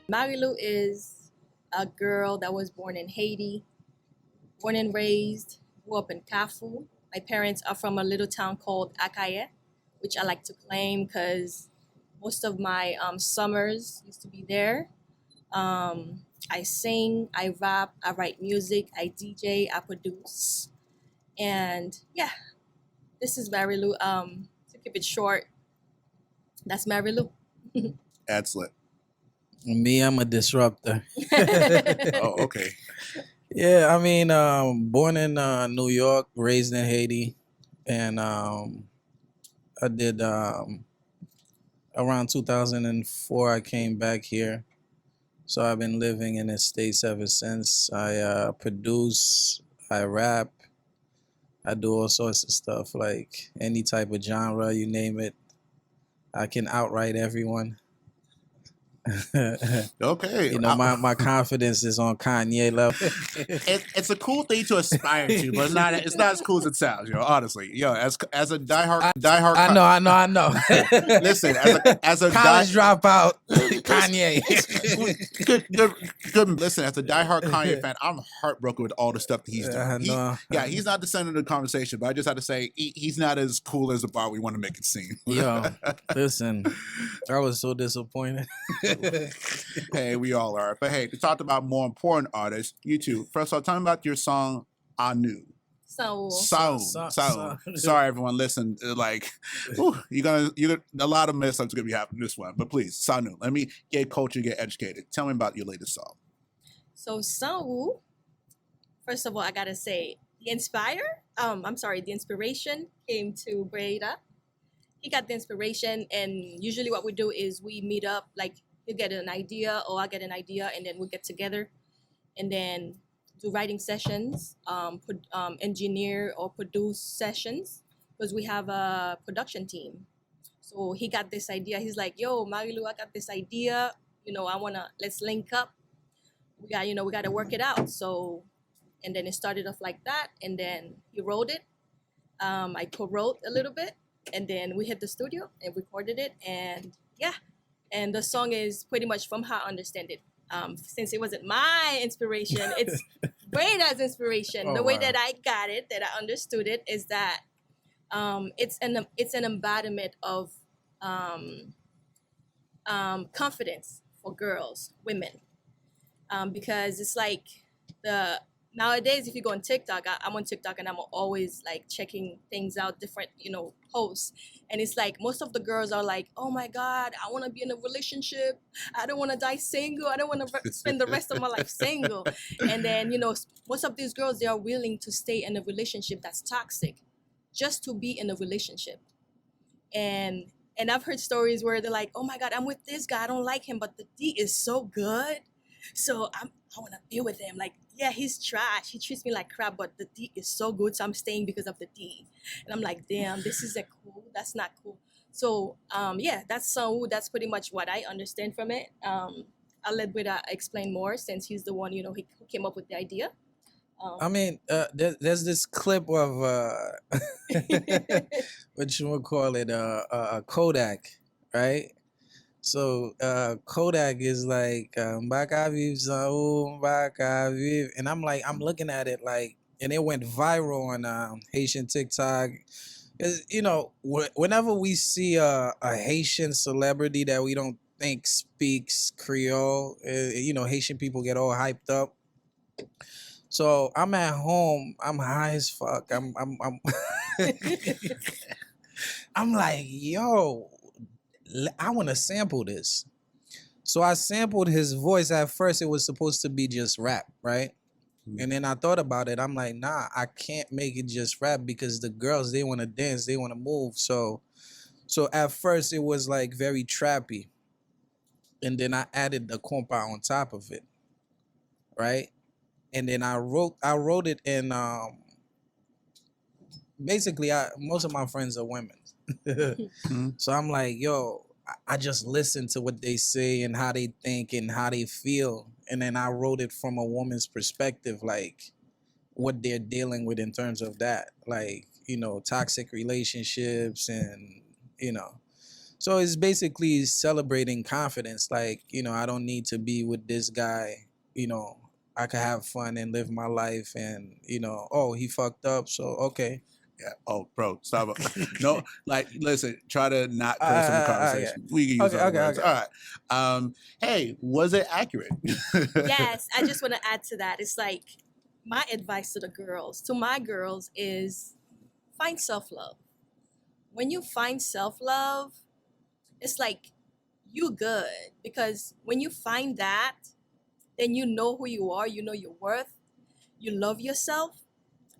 Marilu is a girl that was born in Haiti, born and raised, grew up in Kafu. My parents are from a little town called Akaye, which I like to claim because most of my summers used to be there. I sing, I rap, I write music, I DJ, I produce. And yeah, this is Marilu. To keep it short, that's Marilu. Excellent. Me, I'm a disruptor. Oh, okay. Yeah, I mean, born in New York, raised in Haiti, and I did around 2004. I came back here, so I've been living in the States ever since. I produce, I rap, I do all sorts of stuff, like any type of genre, you name it. I can outright everyone. Okay. You know, my confidence is on Kanye level. It's a cool thing to aspire to, but it's not as cool as it sounds. Honestly, as a diehard. I know. Listen, as a college dropout, Kanye. good. Listen, as a diehard Kanye fan, I'm heartbroken with all the stuff that he's doing. He's not the center of the conversation, but I just have to say he's not as cool as the bar we want to make it seem. Yo, listen, I was so disappointed. Hey, we all are. But hey, we talked about more important artists. You too. First off, tell me about your song "Anu." So Sorry, everyone. Listen, you're gonna a lot of mess ups gonna be happening this one. But please, Sanu, let me get cultured, get educated. Tell me about your latest song. So first of all, I gotta say the inspiration came to Breda. He got the inspiration, and usually what we do is we meet up. Like you get an idea, or I get an idea, and then we get together, and then do writing sessions, engineer or produce sessions, because we have a production team. So he got this idea. He's like, "Yo, Marilu, I got this idea. Let's link up. We got to work it out." So, and then it started off like that, and then he wrote it. I co-wrote a little bit, and then we hit the studio and recorded it, and yeah, and the song is pretty much from how I understand it. Since it wasn't my inspiration, it's Breda's inspiration. Oh, the way wow. that I got it, that I understood it, is that it's an embodiment of confidence for girls, women, because it's like nowadays, if you go on TikTok, I'm on TikTok and I'm always like checking things out, different, posts. And it's like most of the girls are like, "Oh my God, I want to be in a relationship. I don't want to die single. I don't want to spend the rest of my life single." And then, most of these girls, they are willing to stay in a relationship that's toxic just to be in a relationship. And I've heard stories where they're like, "Oh my God, I'm with this guy. I don't like him, but the D is so good. So I want to be with him. Like, yeah, he's trash. He treats me like crap, but the D is so good. So I'm staying because of the D." And I'm like, damn, this isn't cool. That's not cool. So, yeah, that's pretty much what I understand from it. I'll let Breda explain more since he's the one, who came up with the idea. I mean, there's this clip of what you would call it, Kodak, right? So Kodak is like Mbaka Viv Sao, Mbaka Viv, and I'm looking at it like, and it went viral on Haitian TikTok. 'Cause, whenever we see a Haitian celebrity that we don't think speaks Creole, Haitian people get all hyped up. So I'm at home. I'm high as fuck. I'm I'm like, yo, I want to sample this. So I sampled his voice. At first, it was supposed to be just rap, right? And then I thought about it. I'm like, nah, I can't make it just rap because the girls, they want to dance, they want to move. So at first, it was like very trappy, and then I added the Kompa on top of it, right? And then I wrote it in basically most of my friends are women. So I'm like, yo, I just listen to what they say and how they think and how they feel. And then I wrote it from a woman's perspective, like what they're dealing with in terms of that, like, toxic relationships and, So it's basically celebrating confidence. Like, I don't need to be with this guy. I could have fun and live my life. And, oh, he fucked up. So, okay. Yeah. Oh, bro, stop. No, like, listen, try to not curse in the Yeah. conversation. We can use Okay, other okay, words. okay. All right. Hey, was it accurate? Yes, I just want to add to that. It's like my advice to my girls is find self-love. When you find self-love, it's like you good, because when you find that, then you know who you are, you know your worth, you love yourself,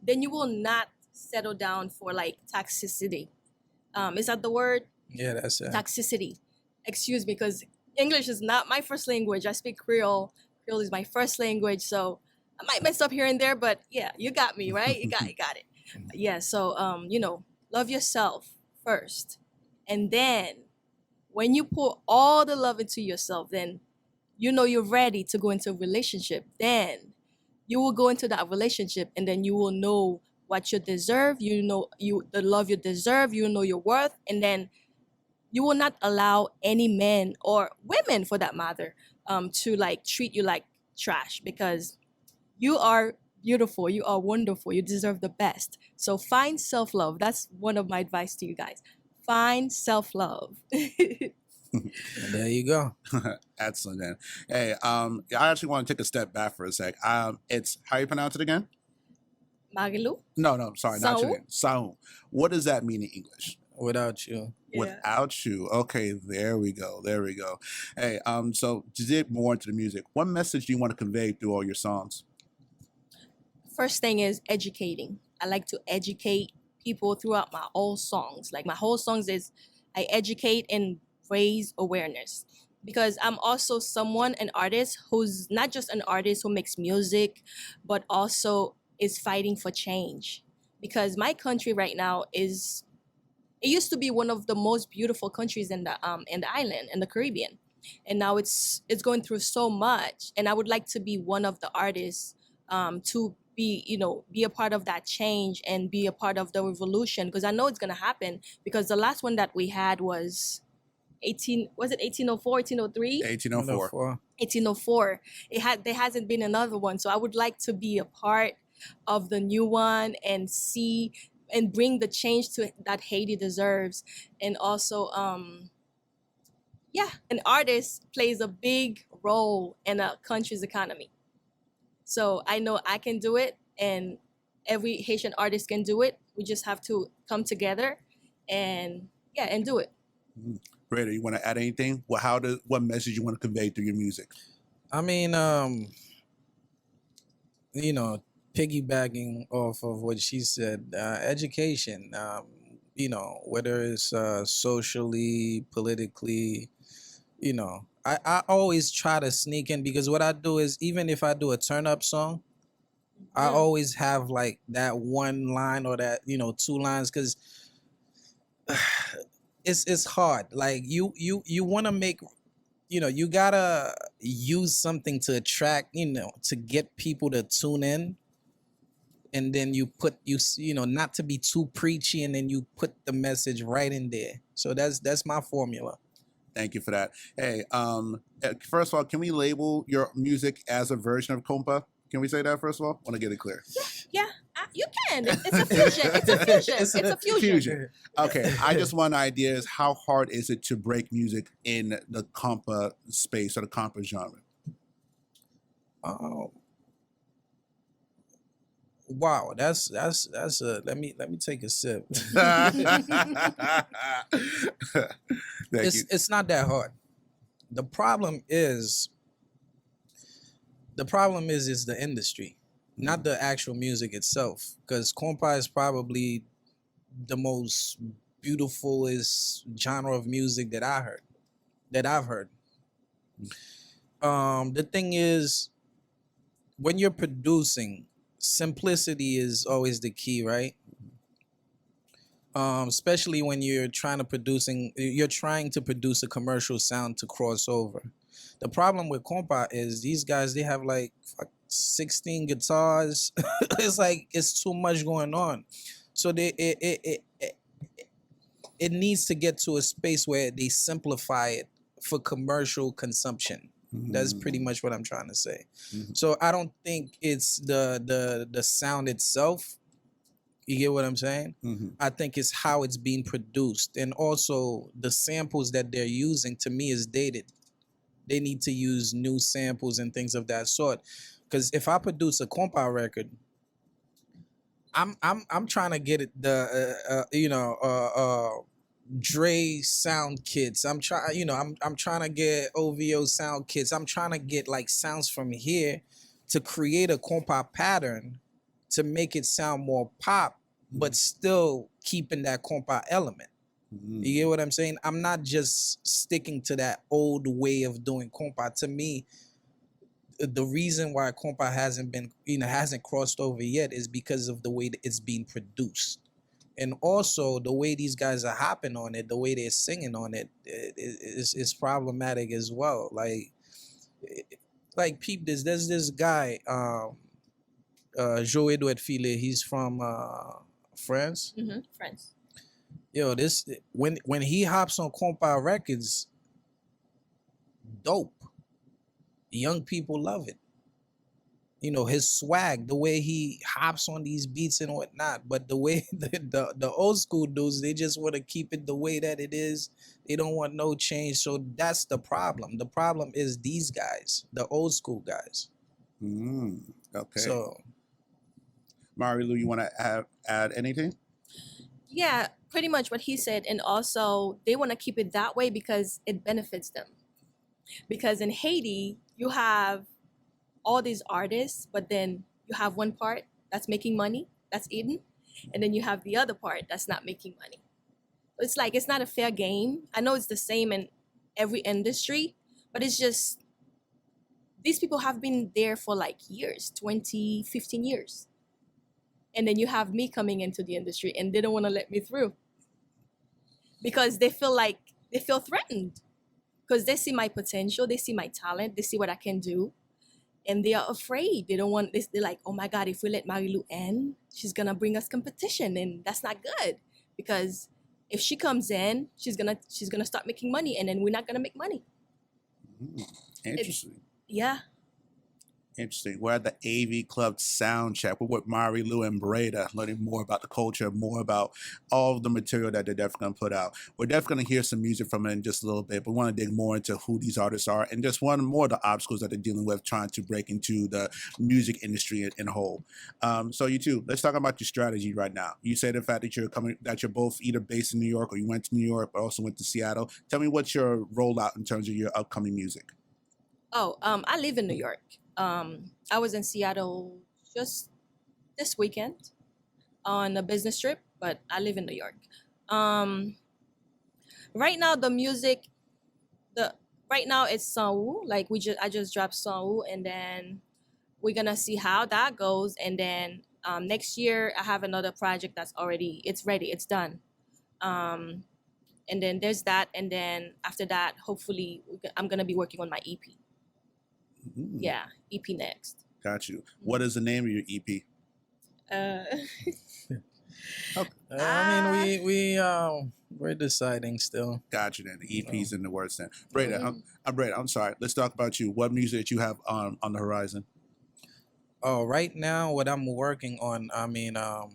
then you will not settle down for like toxicity. Is that the word? Yeah, that's it. Toxicity. Excuse me, because English is not my first language. I speak Creole. Creole is my first language, so I might mess up here and there, but yeah, you got me, right? You got it. Yeah, so love yourself first. And then when you pour all the love into yourself, then you're ready to go into a relationship. Then you will go into that relationship, and then you will know what you deserve, the love you deserve, you know your worth, and then you will not allow any men or women for that matter to like treat you like trash, because you are beautiful, you are wonderful, you deserve the best. So find self-love. That's one of my advice to you guys. Find self-love. And there you go. Excellent, then. Hey, I actually want to take a step back for a sec. It's how you pronounce it again? Marilu? No, sorry, not you. Saun. What does that mean in English? Without you. Yeah. Without you. Okay, there we go. Hey, so to dig more into the music, what message do you want to convey through all your songs? First thing is educating. I like to educate people throughout my whole songs. Like my whole songs is I educate and raise awareness, because I'm also an artist who's not just an artist who makes music, but also is fighting for change. Because my country right now it used to be one of the most beautiful countries in the island, in the Caribbean, and now it's going through so much. And I would like to be one of the artists to be a part of that change and be a part of the revolution, because I know it's gonna happen. Because the last one that we had was 1804, 1803? 1804. 1804. There hasn't been another one, so I would like to be a part of the new one and see and bring the change that Haiti deserves. And also an artist plays a big role in a country's economy. So I know I can do it, and every Haitian artist can do it. We just have to come together and do it. Breda, you want to add anything? Well, what message you want to convey through your music? I mean, piggybacking off of what she said, education, whether it's socially, politically, I always try to sneak in, because what I do is, even if I do a turn up song, I always have like that one line or that, two lines, because it's hard. Like you want to make, you gotta use something to attract, to get people to tune in. And then you put not to be too preachy, and then you put the message right in there. So that's my formula. Thank you for that. Hey, first of all, can we label your music as a version of Kompa? Can we say that first of all? Want to get it clear? Yeah, you can. It's a fusion. It's a fusion. Okay, I just want ideas. How hard is it to break music in the Kompa space or the Kompa genre? Wow, that's a let me take a sip. It's not that hard. The problem is the industry, not the actual music itself. Because Kompa is probably the most beautifulest genre of music that I've heard. The thing is, when you're producing, simplicity is always the key, right? Especially when you're trying to produce a commercial sound to cross over. The problem with Kompa is these guys, they have like 16 guitars. It's like it's too much going on. So it needs to get to a space where they simplify it for commercial consumption. That's pretty much what I'm trying to say. So I don't think it's the sound itself. You get what I'm saying? I think it's how it's being produced, and also the samples that they're using. To me, is dated. They need to use new samples and things of that sort. Because if I produce a Kompa record, I'm trying to get it Dre sound kits. I'm trying, I'm trying to get OVO sound kits. I'm trying to get like sounds from here to create a Kompa pattern to make it sound more pop, but still keeping that Kompa element. You get what I'm saying? I'm not just sticking to that old way of doing Kompa. To me, the reason why Kompa hasn't crossed over yet is because of the way that it's being produced. And also the way these guys are hopping on it, the way they're singing on it, is problematic as well. Like peep this. There's this guy, Joe Edouard File. He's from France. France. Yo, this when he hops on Kompa records, dope. Young people love it. His swag, the way he hops on these beats and whatnot. But the way the old school dudes, they just want to keep it the way that it is. They don't want no change. So that's the problem. The problem is these guys, the old school guys. Okay. So, Marilu, you want to add anything? Yeah, pretty much what he said. And also, they want to keep it that way because it benefits them. Because in Haiti, you have all these artists, but then you have one part that's making money, that's eating, and then you have the other part that's not making money. It's like, it's not a fair game. I know it's the same in every industry, but it's just, these people have been there for like years, 20, 15 years. And then you have me coming into the industry and they don't want to let me through because they feel threatened because they see my potential, they see my talent, they see what I can do. And they are afraid. They don't want this. They're like, oh my God, if we let Marilu in, she's going to bring us competition. And that's not good because if she comes in, she's gonna start making money and then we're not going to make money. Interesting. Yeah. Interesting. We're at the AV Club Soundcheck. We're with Marilu and Breda, learning more about the culture, more about all of the material that they're definitely going to put out. We're definitely going to hear some music from it in just a little bit, but we want to dig more into who these artists are and just one more of the obstacles that they're dealing with trying to break into the music industry in whole. So you two, let's talk about your strategy right now. You said the fact that you're both either based in New York or you went to New York, but also went to Seattle. Tell me what's your rollout in terms of your upcoming music. I live in New York. I was in Seattle just this weekend on a business trip, but I live in New York. Right now the music, right now it's Sanwoo. Like I just dropped Sanwoo, and then we're gonna see how that goes. And then next year I have another project it's ready, it's done. And then there's that, and then after that, hopefully I'm gonna be working on my EP. Yeah, EP next. Got you. What is the name of your EP? I mean, we're deciding still. Got you. Then the EP's in the words. Then Breda, Breda. I'm sorry. Let's talk about you. What music that you have on the horizon? Oh, right now, what I'm working on. I mean, I'm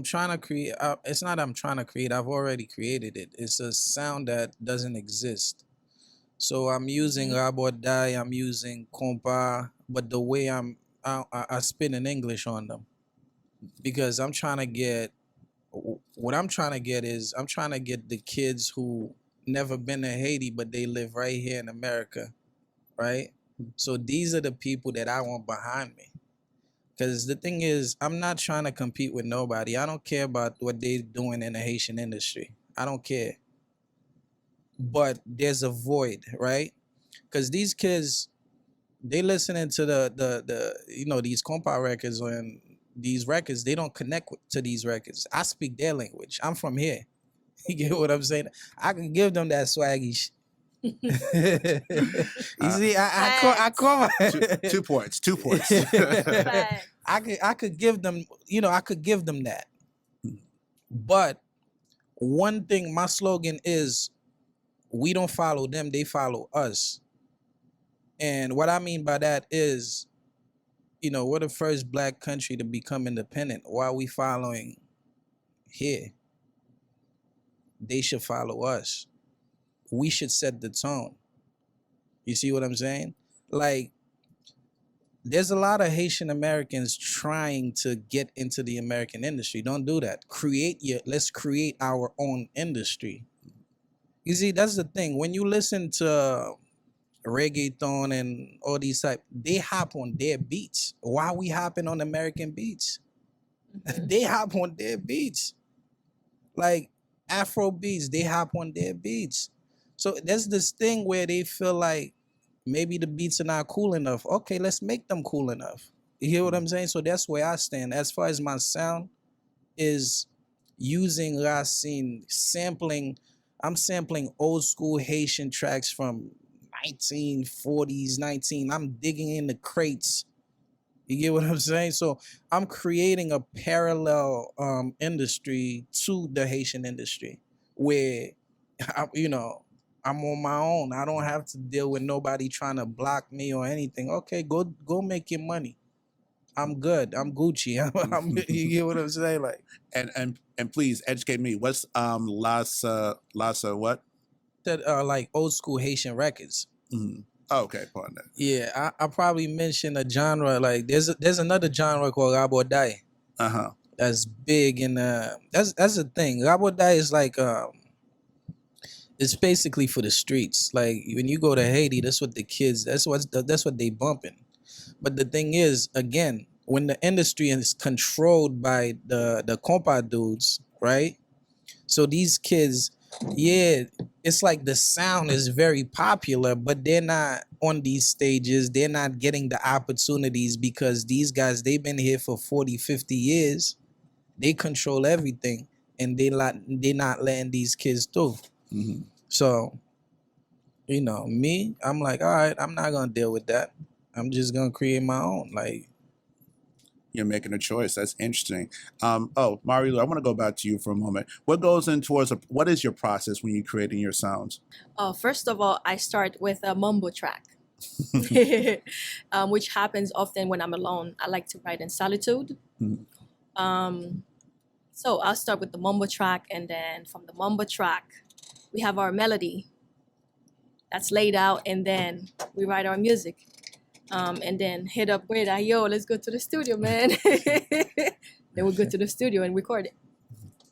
trying to create. It's not I'm trying to create. I've already created it. It's a sound that doesn't exist. So I'm using Rabodai, I'm using Kompa, but the way I spin in English on them, because I'm trying to get the kids who never been to Haiti, but they live right here in America, right? So these are the people that I want behind me. Because the thing is, I'm not trying to compete with nobody. I don't care about what they're doing in the Haitian industry. I don't care. But there's a void, right? Because these kids, they listening to the these Kompa records and these records, they don't connect to these records. I speak their language. I'm from here. You get what I'm saying? I can give them that swaggy shit. You see, I call two points. I could give them, I could give them that. But one thing, my slogan is, we don't follow them, they follow us. And what I mean by that is, we're the first black country to become independent. Why are we following here? They should follow us. We should set the tone. You see what I'm saying? Like, there's a lot of Haitian Americans trying to get into the American industry. Don't do that. Let's create our own industry. You see, that's the thing. When you listen to reggaeton and all these type, they hop on their beats. Why we hopping on American beats? Mhm. They hop on their beats. Like Afro beats, they hop on their beats. So there's this thing where they feel like maybe the beats are not cool enough. Okay, let's make them cool enough. You hear what I'm saying? So that's where I stand. As far as my sound is using Racine, I'm sampling old school Haitian tracks from 1940s, I'm digging in the crates. You get what I'm saying? So I'm creating a parallel industry to the Haitian industry where, I'm on my own. I don't have to deal with nobody trying to block me or anything. Okay, go make your money. I'm good. I'm Gucci. You get what I'm saying? Like, And please educate me. What's Lassa what? that like old school Haitian records. Mm. Oh, okay, pardon that. Yeah, I probably mentioned a genre like there's another genre called Rabodai Uh-huh. that's big and that's the thing. Rabodai is like it's basically for the streets. Like when you go to Haiti, that's what the kids that's what they bumping. But the thing is, again, when the industry is controlled by the Kompa dudes, right? So these kids, yeah, it's like the sound is very popular, but they're not on these stages. They're not getting the opportunities because these guys, they've been here for 40, 50 years. They control everything and they're not letting these kids through. Mm-hmm. So, me, I'm like, all right, I'm not going to deal with that. I'm just going to create my own. Like, You're making a choice. That's interesting. Mario, I want to go back to you for a moment. What goes in what is your process when you're creating your sounds? First of all, I start with a mumbo track, which happens often when I'm alone. I like to write in solitude. Mhm. So I'll start with the mumbo track, and then from the mumbo track, we have our melody that's laid out, and then we write our music. And then hit up Breda, yo, let's go to the studio, man. Then we go to the studio and record it.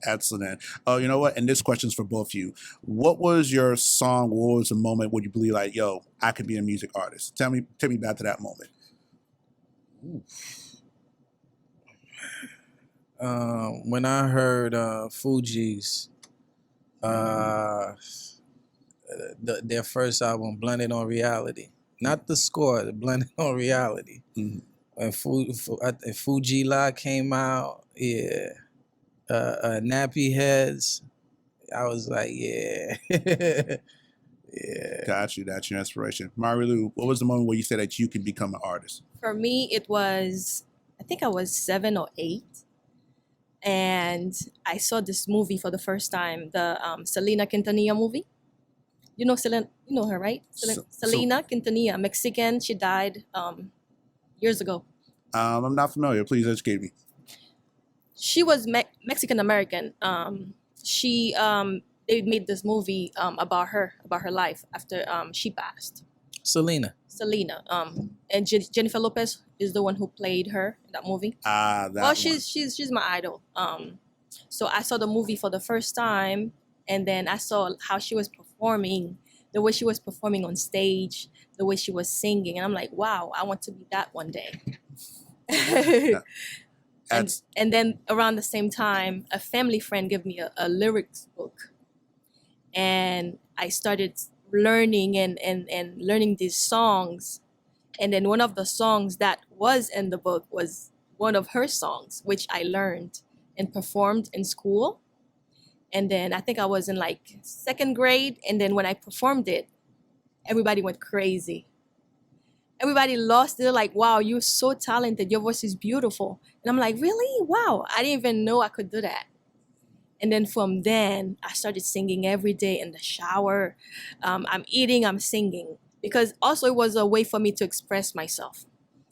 Excellent. Oh, you know what? And this question's for both of you. What was your song? What was the moment where you believe like, yo, I could be a music artist? Tell me back to that moment. when I heard Fuji's their first album, Blended on Reality, not the score, the Blended on Reality. Mm-hmm. When Fuji La came out, yeah, Nappy Heads, I was like, yeah, yeah. Got you. That's your inspiration. Marilu, what was the moment where you said that you could become an artist? For me, it was, I think I was 7 or 8. And I saw this movie for the first time, the Selena Quintanilla movie. You know Selena, you know her, right? Selena Quintanilla, Mexican. She died years ago. I'm not familiar. Please educate me. She was Mexican American. She they made this movie about her life after she passed. Selena. And Jennifer Lopez is the one who played her in that movie. Well, she's my idol. So I saw the movie for the first time, and then I saw how she was performing, the way she was performing on stage, the way she was singing, and I'm like, wow, I want to be that one day. And then around the same time, a family friend gave me a lyrics book, and I started learning and learning these songs. And then one of the songs that was in the book was one of her songs, which I learned and performed in school. And then I think I was in like 2nd grade. And then when I performed it, everybody went crazy. Everybody lost it. They're like, wow, you're so talented. Your voice is beautiful. And I'm like, really? Wow. I didn't even know I could do that. And then from then, I started singing every day in the shower. I'm eating, I'm singing. Because also it was a way for me to express myself.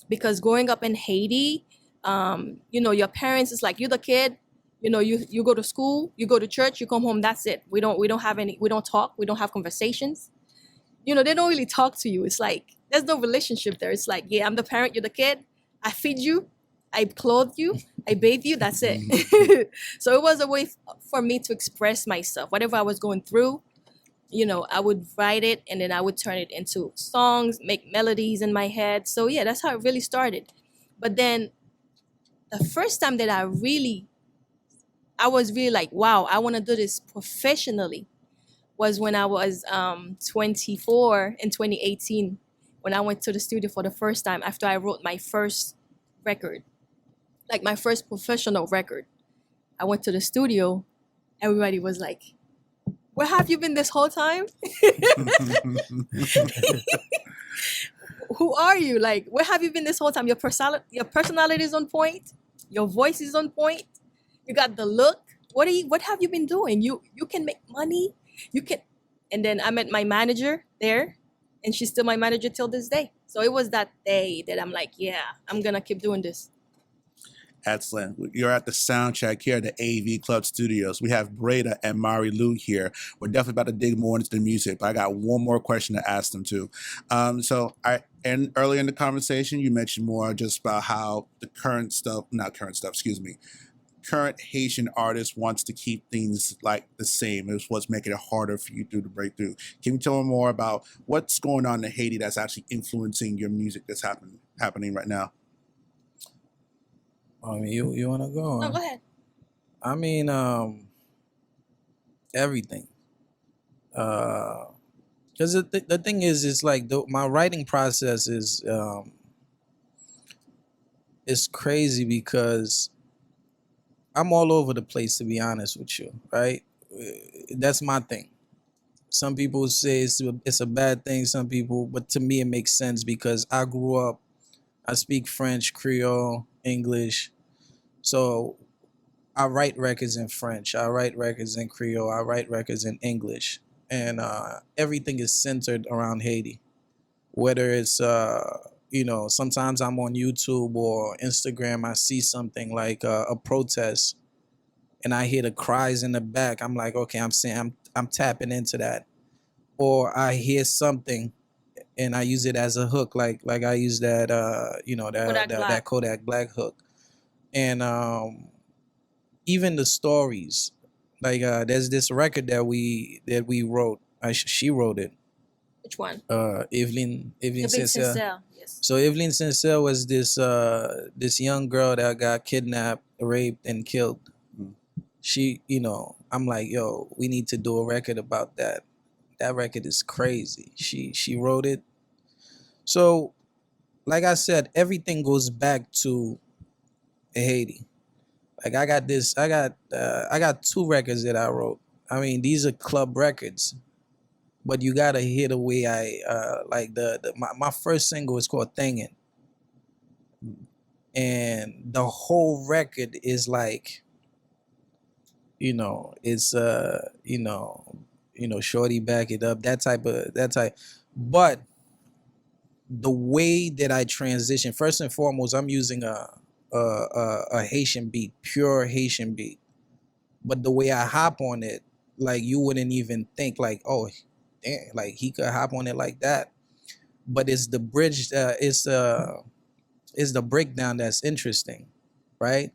Because growing up in Haiti, your parents is like, you're the kid, you go to school, you go to church, you come home, that's it. We don't talk, we don't have conversations. They don't really talk to you. It's like there's no relationship there. It's like, yeah, I'm the parent, you're the kid. I feed you, I clothe you, I bathe you, that's it. So it was a way for me to express myself. Whatever I was going through, I would write it and then I would turn it into songs, make melodies in my head. So yeah, that's how it really started. But then the first time that I was really like, wow, I want to do this professionally was when I was 24 in 2018, when I went to the studio for the first time after I wrote my first record, like my first professional record. I went to the studio, everybody was like, where have you been this whole time? Who are you? Like, where have you been this whole time? Your personality is on point. Your voice is on point. You got the look. What have you been doing? You can make money. You can. And then I met my manager there, and she's still my manager till this day. So it was that day that I'm like, yeah, I'm gonna keep doing this. Excellent. You're at the soundcheck here at the AV Club Studios. We have Breda and Mari Lou here. We're definitely about to dig more into the music, but I got one more question to ask them too. And earlier in the conversation, you mentioned more just about how the current Haitian artist wants to keep things like the same. It's what's making it harder for you to break through. Can you tell me more about what's going on in Haiti that's actually influencing your music that's happening right now? You want to go? No, go ahead. I mean, everything. Because the thing is, it's like my writing process is crazy because I'm all over the place, to be honest with you, right? That's my thing. Some people say it's a bad thing, but to me it makes sense because I grew up, I speak French, Creole, English. So I write records in French, I write records in Creole, I write records in English. And everything is centered around Haiti. Whether it's, sometimes I'm on YouTube or Instagram, I see something like a protest and I hear the cries in the back. I'm like, okay, I'm tapping into that. Or I hear something and I use it as a hook, like I use that that Kodak Black hook. And even the stories, like there's this record that we wrote. She wrote it. Which one? Evelyn Sincere. Yes. So Evelyn Sincere was this young girl that got kidnapped, raped, and killed. She, I'm like, yo, we need to do a record about that. That record is crazy. She wrote it. So, like I said, everything goes back to Haiti. Like I got 2 records that I wrote. I mean, these are club records, but you gotta hear the way I like my first single is called "Thingin'," and the whole record is like, it's shorty back it up, that type. But the way that I transition, first and foremost, I'm using a Haitian beat, pure Haitian beat. But the way I hop on it, like you wouldn't even think like, oh, damn, like he could hop on it like that. But it's the bridge, it's the breakdown that's interesting, right?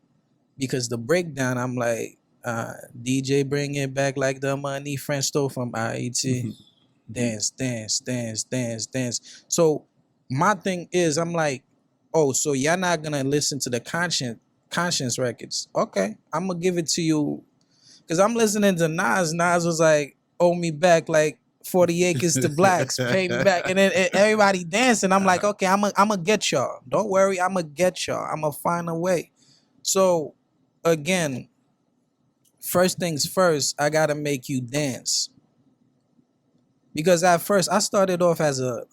Because the breakdown, I'm like, DJ bring it back like the money French stole from IET. Dance, dance, dance, dance, dance. So my thing is, I'm like, oh, so y'all not gonna listen to the conscience records? Okay, I'm gonna give it to you, cause I'm listening to Nas. Nas was like, owe me back like 40 acres to blacks, pay me back, and then everybody dancing. I'm like, okay, I'm gonna get y'all. Don't worry, I'm gonna get y'all. I'm gonna find a way. So again, first things first, I gotta make you dance. Because at first I started off as a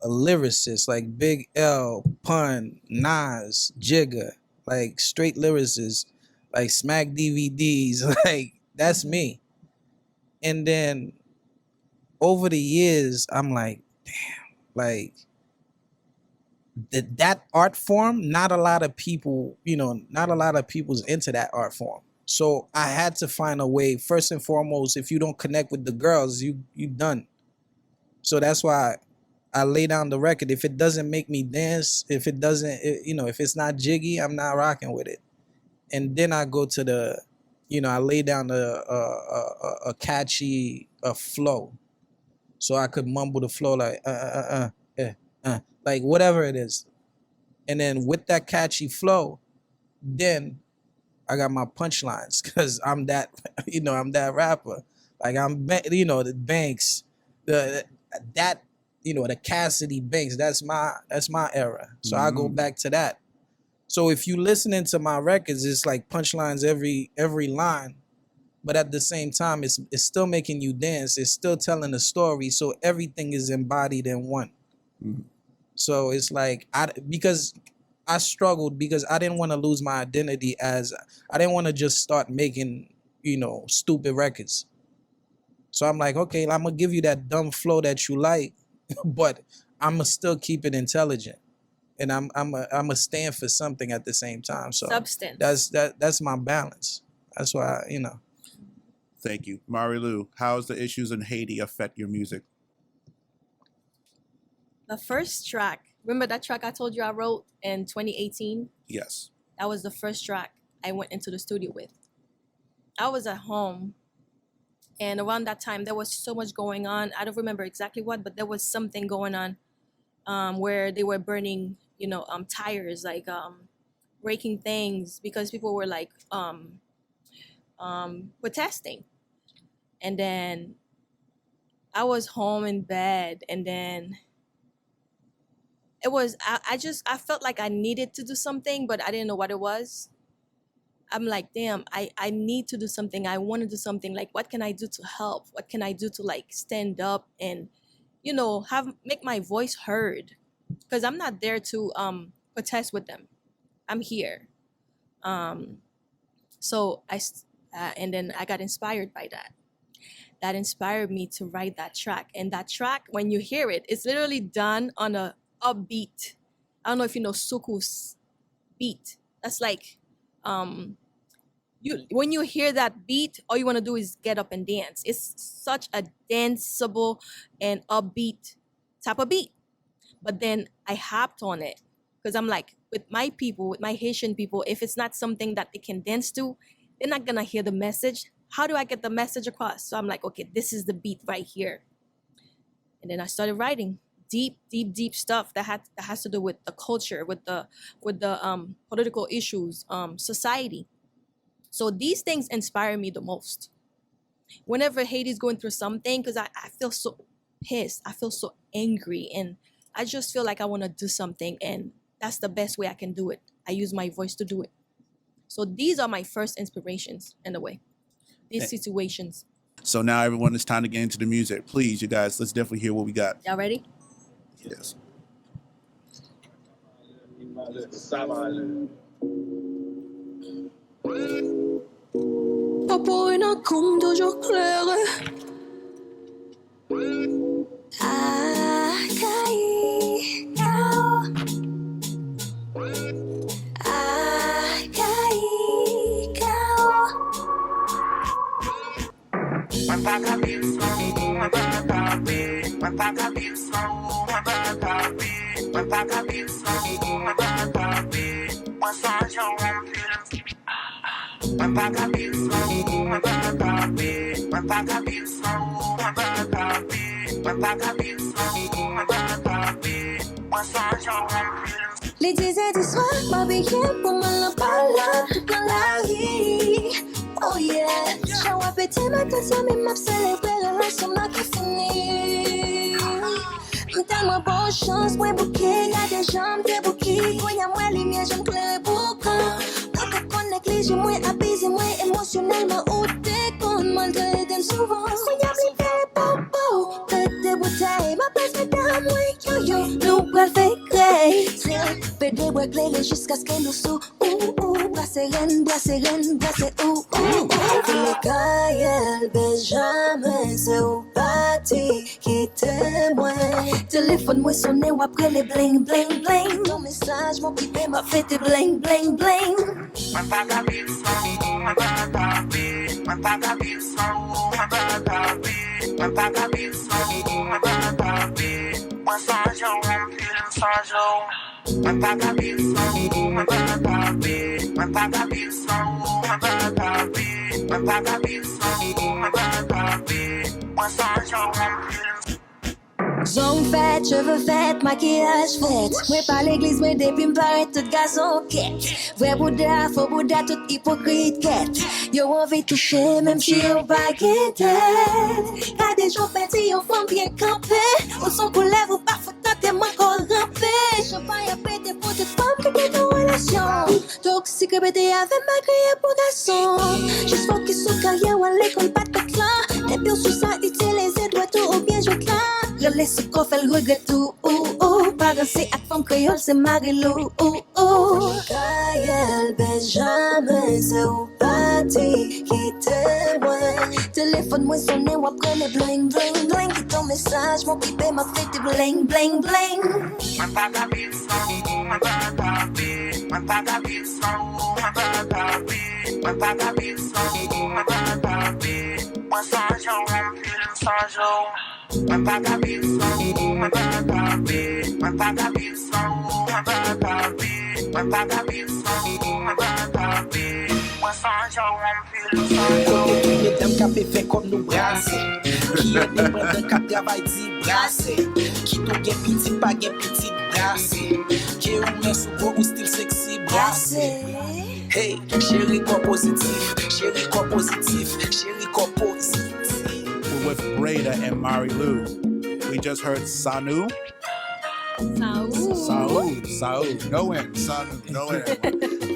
lyricist, like Big L, Pun, Nas, Jigga, like straight lyricists, like Smack DVDs, like That's me. And then over the years, I'm like, damn, like that art form, not a lot of people, not a lot of people's into that art form. So I had to find a way. First and foremost, if you don't connect with the girls, you done. So that's why I lay down the record. If it doesn't make me dance, if it doesn't, if it's not jiggy, I'm not rocking with it. And then I go to the, I lay down a catchy flow, so I could mumble the flow like like whatever it is. And then with that catchy flow, then I got my punchlines because I'm that, I'm that rapper. Like the Banks, the Cassidy Banks. That's my era. So I go back to that. So if you listening to my records, it's like punchlines every line, but at the same time, it's still making you dance. It's still telling a story. So everything is embodied in one. Mm-hmm. So it's like because I struggled because I didn't want to lose my identity as I didn't want to just start making, stupid records. So I'm like, okay, I'm gonna give you that dumb flow that you like, but I'm gonna still keep it intelligent, and I'm a stand for something at the same time. So substance. That's my balance. That's why Thank you, Marilu. How's the issues in Haiti affect your music? The first track, remember that track I told you I wrote in 2018? Yes. That was the first track I went into the studio with. I was at home, and around that time, there was so much going on. I don't remember exactly what, but there was something going on where they were burning, tires, like breaking things because people were like protesting. And then I was home in bed, and then it was I felt like I needed to do something, but I didn't know what it was. I'm like, damn, I need to do something. I want to do something. Like, what can I do to help? What can I do to like stand up and make my voice heard? Because I'm not there to protest with them. I'm here. So and then I got inspired by that. That inspired me to write that track. And that track, when you hear it, it's literally done on a upbeat. I don't know if you know Suku's beat. That's like, when you hear that beat, all you want to do is get up and dance. It's such a danceable and upbeat type of beat. But then I hopped on it because I'm like, with my people, with my Haitian people, if it's not something that they can dance to, they're not gonna hear the message. How do I get the message across? So I'm like, okay, this is the beat right here. And then I started writing deep stuff that has to do with the culture, with the political issues, society. So these things inspire me the most. Whenever Haiti's going through something, because I feel so pissed, I feel so angry, and I just feel like I want to do something, and that's the best way I can do it. I use my voice to do it. So these are my first inspirations in a way, these situations. So now everyone, it's time to get into the music. Please, you guys, let's definitely hear what we got. Y'all ready? Yes. Pas pour une encombre toujours claire. Les 10 et 10 soirs, m'habillé pour me la balade dans la rue. Oh yeah, j'ai un petit matin, mais m'a célébré la relation n'a pas fini. Tellement bonne chance, moi bouquet, y'a des jambes, des bouquets. Quand y'a moins lumière, j'aime clair beaucoup. Quand on connecte les yeux, moins apaisé, moins émotionnellement. Où t'es con, mal de l'aider souvent. Quand y'a plus de popo, que des bouteilles. Ma place met dans moi, yo, nous va le faire créer. Fais des bois clairs jusqu'à ce qu'elle nous sous. Brasser reine, brasser, brasser, Fais les cailles. party qui témoin. Téléphone moi sonné ou après les bling bling bling. Ton message mon pipé m'a fait tes bling bling bling. Zone faite, cheveux faits, maquillage fait. Moi pas l'église, moi depuis m'paraît tout gazon quête. Vrai Bouddha, faux Bouddha, tout hypocrite quête. Yo envie toucher, même si yo pas guetté. Quand des gens petits, yo font bien camper. Au son pour lèvres, ou parfois tenter encore ramper. Champagne à péter pour toute femme qui est en relation. Toxique, pété avec ma criée pour garçon. Juste focus sur carrière ou à l'école, pas de clan. Et puis sous ça, utiliser doit tout ou bien je clame. Relais ce qu'on fait le regret tout, pas danser à femme créole, c'est Marie-Lou, Kayel, Benjamin, c'est au party qui témoin. Téléphone, moi sonné, ou après les bling, bling, bling. Qui ton message, mon pipé m'a fait des bling, bling, bling. Mesdames qui fait comme nous brasser, qui est des bras qui travaillent dit brasser, qui t'ont gen petit pas gen petit brasser, qui est ou souvent ou style sexy brasser. Hey, chérie corps positif, chérie corps positif, chérie corps positif. We're with Breda and Mari Lou. We just heard Sanu. Saul. Go in, Sanu. Go in.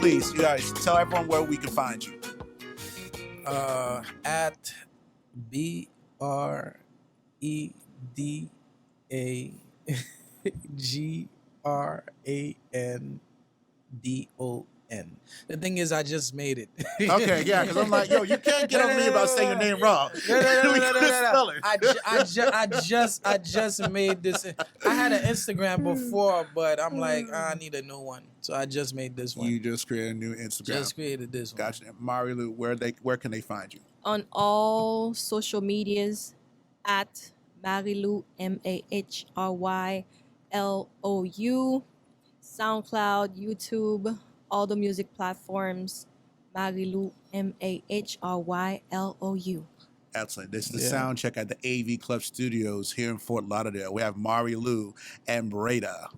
Please, you guys, tell everyone where we can find you. At BREDAGRANDON. The thing is, I just made it. Okay, yeah, because I'm like, yo, you can't get on me about saying your name wrong. No. I just made this. I had an Instagram before, but I'm like, I need a new one, so I just made this one. You just created a new Instagram. Just created this one. Gotcha. Mari Lou, where can they find you? On all social medias at Marilou, MAHRYLOU, SoundCloud, YouTube, all the music platforms, Marilou, MAHRYLOU. Excellent. This is the sound check at the AV Club Studios here in Fort Lauderdale. We have Mari Lou and Breda.